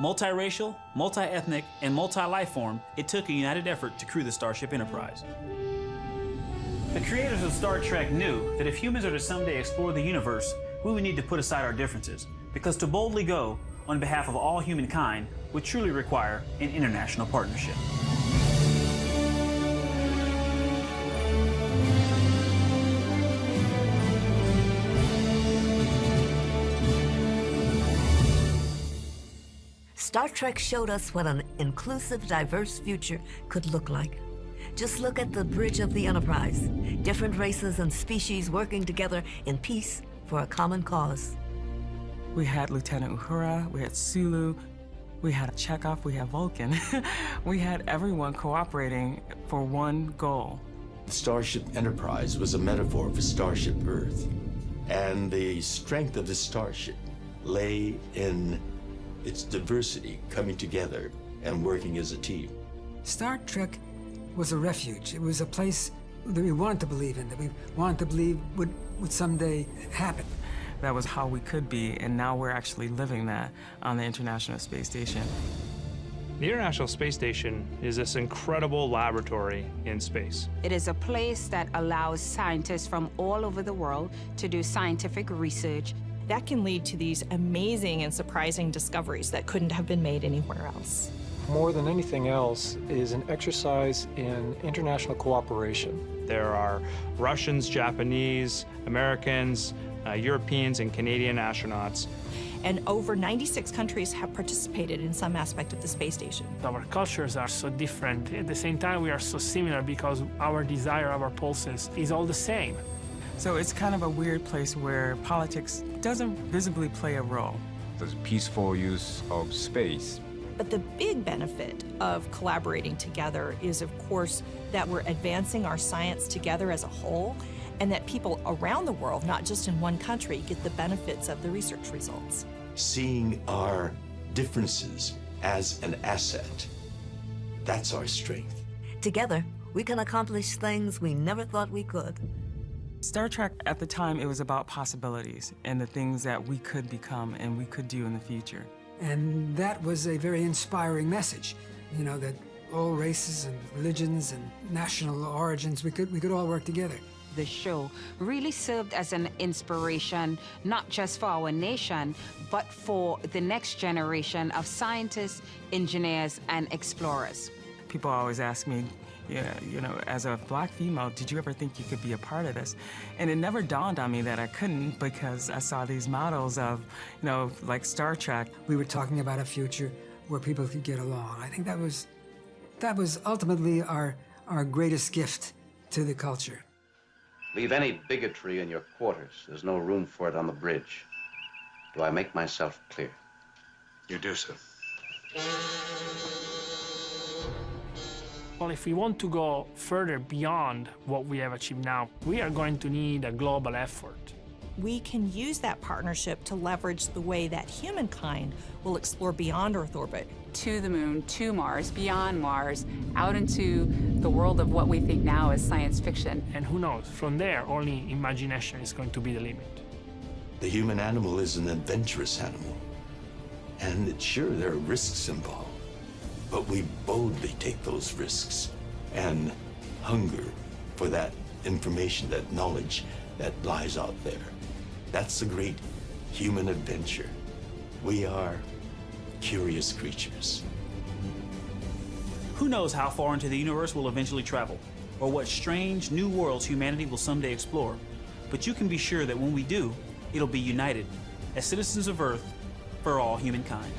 Multiracial, multi-ethnic, and multi-life form, it took a united effort to crew the Starship Enterprise. The creators of Star Trek knew that if humans are to someday explore the universe, we would need to put aside our differences, because to boldly go on behalf of all humankind would truly require an international partnership. Star Trek showed us what an inclusive, diverse future could look like. Just look at the bridge of the Enterprise. Different races and species working together in peace for a common cause. We had Lieutenant Uhura, we had Sulu, we had Chekhov, we had Vulcan. We had everyone cooperating for one goal. The Starship Enterprise was a metaphor for Starship Earth. And the strength of the starship lay in its diversity coming together and working as a team. Star Trek was a refuge. It was a place that we wanted to believe in, that we wanted to believe would someday happen. That was how we could be, and now we're actually living that on the International Space Station. The International Space Station is this incredible laboratory in space. It is a place that allows scientists from all over the world to do scientific research. That can lead to these amazing and surprising discoveries that couldn't have been made anywhere else. More than anything else is an exercise in international cooperation. There are Russians, Japanese, Americans, Europeans, and Canadian astronauts. And over 96 countries have participated in some aspect of the space station. Our cultures are so different. At the same time, we are so similar because our desire, our pulses is all the same. So it's kind of a weird place where politics doesn't visibly play a role. There's peaceful use of space. But the big benefit of collaborating together is, of course, that we're advancing our science together as a whole, and that people around the world, not just in one country, get the benefits of the research results. Seeing our differences as an asset, that's our strength. Together, we can accomplish things we never thought we could. Star Trek, at the time, it was about possibilities and the things that we could become and we could do in the future. And that was a very inspiring message, you know, that all races and religions and national origins, we could all work together. The show really served as an inspiration, not just for our nation, but for the next generation of scientists, engineers, and explorers. People always ask me, you know, as a black female, did you ever think you could be a part of this? And it never dawned on me that I couldn't, because I saw these models of, you know, like Star Trek. We were talking about a future where people could get along. I think that was ultimately our greatest gift to the culture. Leave any bigotry in your quarters. There's no room for it on the bridge. Do I make myself clear? You do, sir. Well, if we want to go further beyond what we have achieved now, we are going to need a global effort. We can use that partnership to leverage the way that humankind will explore beyond Earth orbit. To the moon, to Mars, beyond Mars, out into the world of what we think now is science fiction. And who knows, from there, only imagination is going to be the limit. The human animal is an adventurous animal. And sure, there are risks involved. But we boldly take those risks and hunger for that information, that knowledge that lies out there. That's the great human adventure. We are curious creatures. Who knows how far into the universe we'll eventually travel, or what strange new worlds humanity will someday explore. But you can be sure that when we do, it'll be united as citizens of Earth for all humankind.